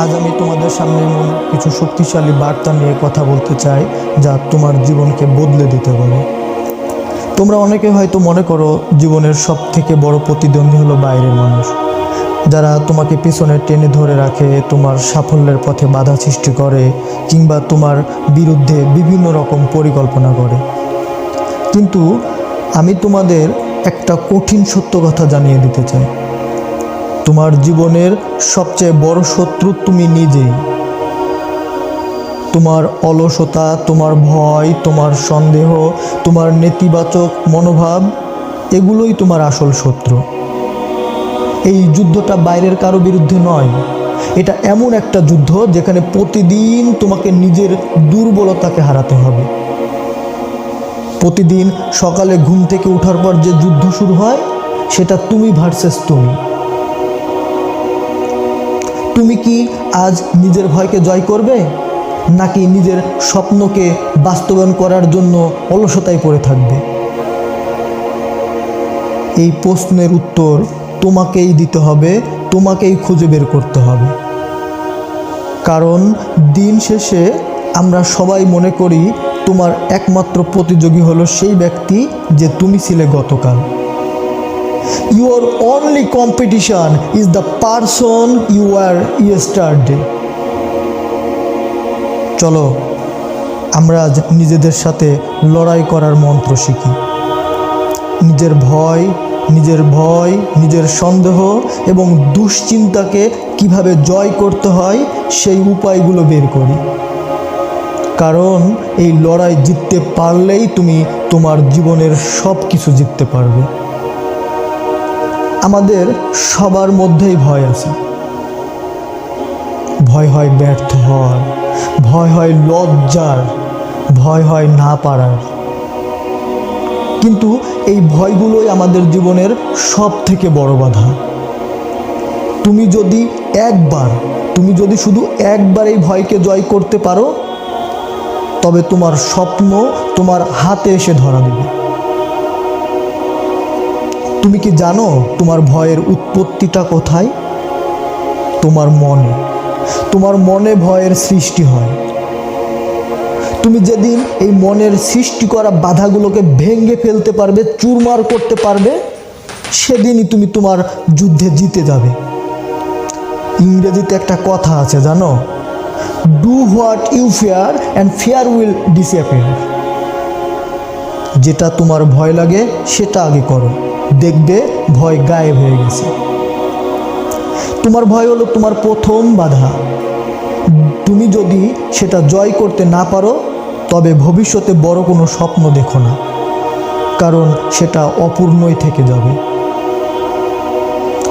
আজ আমি তোমাদের সামনে এমন কিছু শক্তিশালী বার্তা নিয়ে কথা বলতে চাই যা তোমার জীবনকে বদলে দিতে পারে। তোমরা অনেকে হয়তো মনে করো জীবনের সব থেকে বড় প্রতিদ্বন্দ্বী হলো বাইরের মানুষ, যারা তোমাকে পিছনে টেনে ধরে রাখে, তোমার সাফল্যের পথে বাধা সৃষ্টি করে কিংবা তোমার বিরুদ্ধে বিভিন্ন রকম পরিকল্পনা করে। কিন্তু আমি তোমাদের একটা কঠিন সত্য কথা জানিয়ে দিতে চাই। তোমার জীবনের সবচেয়ে বড় শত্রু তুমি নিজেই। তোমার অলসতা, তোমার ভয়, তোমার সন্দেহ, তোমার নেতিবাচক মনোভাব, এগুলোই তোমার আসল শত্রু। এই যুদ্ধটা বাইরের কারো বিরুদ্ধে নয়, এটা এমন একটা যুদ্ধ যেখানে প্রতিদিন তোমাকে নিজের দুর্বলতাকে হারাতে হবে। প্রতিদিন সকালে ঘুম থেকে ওঠার পর যে যুদ্ধ শুরু হয়, সেটা তুমি ভার্সেস তুমি। তুমি কি আজ নিজের ভয়কে জয় করবে, নাকি নিজের স্বপ্নকে বাস্তবায়ন করার জন্য অলসতায় পড়ে থাকবে? এই প্রশ্নের উত্তর তোমাকেই দিতে হবে, তোমাকেই খুঁজে বের করতে হবে। কারণ দিন শেষে আমরা সবাই মনে করি তোমার একমাত্র প্রতিযোগী হলো সেই ব্যক্তি যে তুমি ছিলে গতকাল। Your only competition is the person you were yesterday. চলো আমরা আজ নিজেদের সাথে লড়াই করার মন্ত্র শিখি। নিজের ভয়, নিজের সন্দেহ এবং দুশ্চিন্তাকে কিভাবে জয় করতে হয় সেই উপায়গুলো বের করি। কারণ এই লড়াই জিততে পারলেই তুমি তোমার জীবনের সব কিছু জিততে পারবে। আমাদের সবার মধ্যেই ভয় আছে। ভয় হয় ব্যর্থ হওয়ার, ভয় হয় লজ্জার, ভয় হয় না পারার। কিন্তু এই ভয়গুলোই আমাদের জীবনের সব থেকে বড় বাধা। তুমি যদি শুধু একবার এই ভয়কে জয় করতে পারো, তবে তোমার স্বপ্ন তোমার হাতে এসে ধরা দেবে। তুমি কি জানো তোমার ভয়ের উৎপত্তিটা কোথায়? তোমার মনে ভয়ের সৃষ্টি হয়। তুমি যেদিন এই মনের সৃষ্টি করা বাধাগুলোকে ভেঙে ফেলতে পারবে, চুরমার করতে পারবে, সেদিনই তুমি তোমার যুদ্ধে জিতে যাবে। ইংরেজিতে একটা কথা আছে জানো, do what you fear and fear will disappear. যেটা তোমার ভয় লাগে সেটা আগে করো, দেখবে ভয় গায়েব হয়ে গেছে। তোমার ভয় হলো তোমার প্রথম বাধা। তুমি যদি সেটা জয় করতে না পারো, তবে ভবিষ্যতে বড় কোনো স্বপ্ন দেখো না, কারণ সেটা অপূর্ণই থেকে যাবে।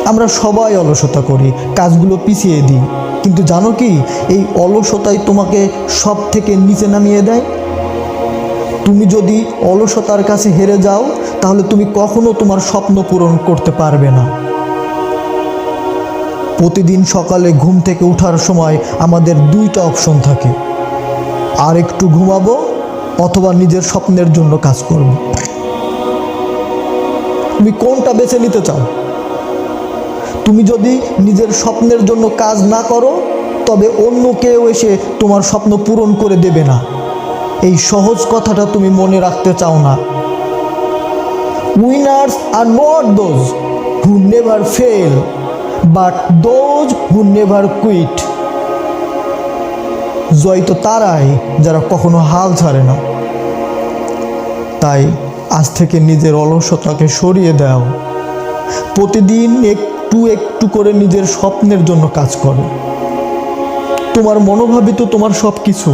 আমরা সবাই অলসতা করি, কাজগুলো পিছিয়ে দিই, কিন্তু জানো কি, এই অলসতাই তোমাকে সব থেকে নিচে নামিয়ে দেয়। তুমি যদি অলসতার কাছে হেরে যাও, তাহলে তুমি কখনো তোমার স্বপ্ন পূরণ করতে পারবে না। প্রতিদিন সকালে ঘুম থেকে ওঠার সময় আমাদের দুইটা অপশন থাকে, আর একটু ঘুমাবো অথবা নিজের স্বপ্নের জন্য কাজ করব। তুমি কোনটা বেছে নিতে চাও? তুমি যদি নিজের স্বপ্নের জন্য কাজ না করো, তবে অন্য কেউ এসে তোমার স্বপ্ন পূরণ করে দেবে না। এই সহজ কথাটা তুমি মনে রাখতে চাও না। Winners are not those who never fail, but those who never quit. জয় তো তারাই যারা কখনো হাল ছাড়ে না। তাই আজ থেকে নিজের অলসতাকে সরিয়ে দাও। প্রতিদিন একটু একটু করে নিজের স্বপ্নের জন্য কাজ করো। তোমার মনোভাবই তো তোমার সব কিছু।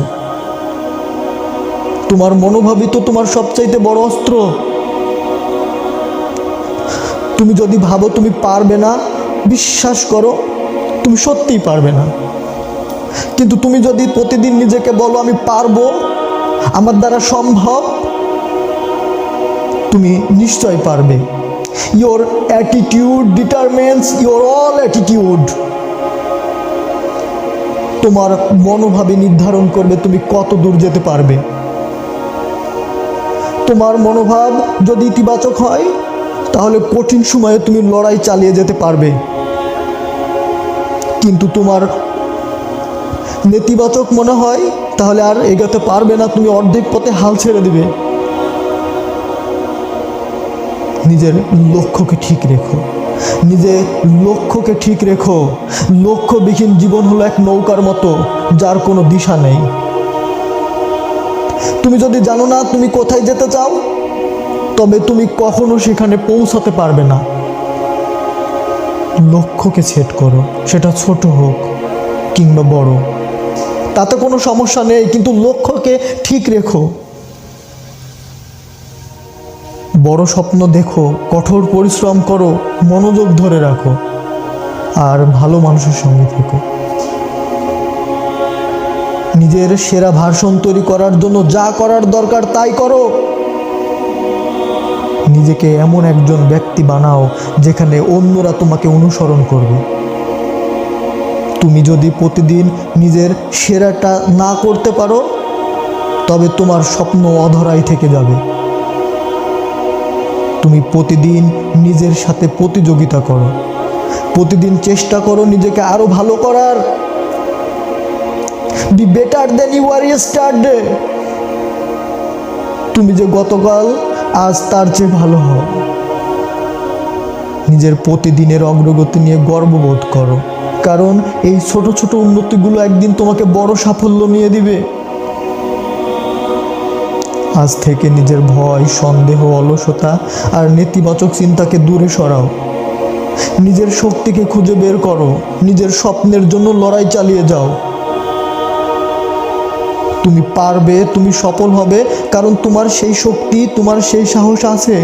তোমার মনোভাবই তো তোমার সবচাইতে বড় অস্ত্র। তুমি যদি ভাবো তুমি পারবে না, বিশ্বাস করো তুমি সত্যিই পারবে না। কিন্তু তুমি যদি প্রতিদিন নিজেকে বলো আমি পারবো, আমার দ্বারা সম্ভব, তুমি নিশ্চয় পারবে। Your attitude determines your all attitude. তোমার মনোভাবই নির্ধারণ করবে তুমি কত দূর যেতে পারবে। তোমার মনোভাব যদি ইতিবাচক হয়, তাহলে কঠিন সময়ে তুমি লড়াই চালিয়ে যেতে পারবে। কিন্তু তোমার নেতিবাচক মনে হয় তাহলে আর এগোতে পারবে না, তুমি অর্ধেক পথে হাল ছেড়ে দিবে। নিজের লক্ষ্যকে ঠিক রেখো, নিজের লক্ষ্যকে ঠিক রেখো। লক্ষ্যবিহীন জীবন হলো এক নৌকার মতো, যার কোনো দিশা নেই। তুমি যদি জানো না তুমি কোথায় যেতে চাও, তবে তুমি কখনো সেখানে পৌঁছাতে পারবে না। লক্ষ্যকে সেট করো, সেটা ছোট হোক কিংবা বড়, তাতে কোনো সমস্যা নেই, কিন্তু লক্ষ্যকে ঠিক রেখো। বড় স্বপ্ন দেখো, কঠোর পরিশ্রম করো, মনোযোগ ধরে রাখো, আর ভালো মানুষের সঙ্গে থেকো। নিজের সেরা ভার্সন তৈরি করার জন্য যা করার দরকার তাই করো। নিজেকে এমন একজন ব্যক্তি বানাও যেখানে অন্যরা তোমাকে অনুসরণ করবে। তুমি যদি প্রতিদিন নিজের সেরাটা না করতে পারো, তবে তোমার স্বপ্ন অধরাই থেকে যাবে। তুমি প্রতিদিন নিজের সাথে প্রতিযোগিতা করো, প্রতিদিন চেষ্টা করো নিজেকে আরো ভালো করার। Be better than you are yesterday. তুমি যে গতকাল, আজ তার চেয়ে ভালো হও। নিজের প্রতিদিনের অগ্রগতি নিয়ে গর্ববোধ করো, কারণ এই ছোট ছোট উন্নতিগুলো একদিন তোমাকে বড় সাফল্য নিয়ে দিবে। আজ থেকে নিজের ভয়, সন্দেহ, অলসতা আর নেতিবাচক চিন্তাকে দূরে সরাও। নিজের শক্তিকে খুঁজে বের করো, নিজের স্বপ্নের জন্য লড়াই চালিয়ে যাও। তুমি পারবে, তুমি সফল হবে, কারণ তোমার সেই শক্তি, তোমার সেই সাহস আছে।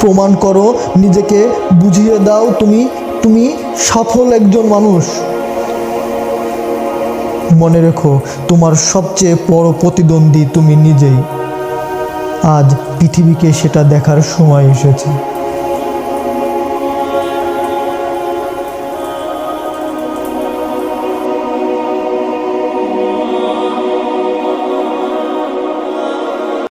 প্রমাণ করো, নিজেকে বুঝিয়ে দাও তুমি সফল একজন মানুষ। মনে রেখো, তোমার সবচেয়ে বড় প্রতিদ্বন্দ্বী তুমি নিজেই। আজ পৃথিবীকে সেটা দেখার সময় এসেছে।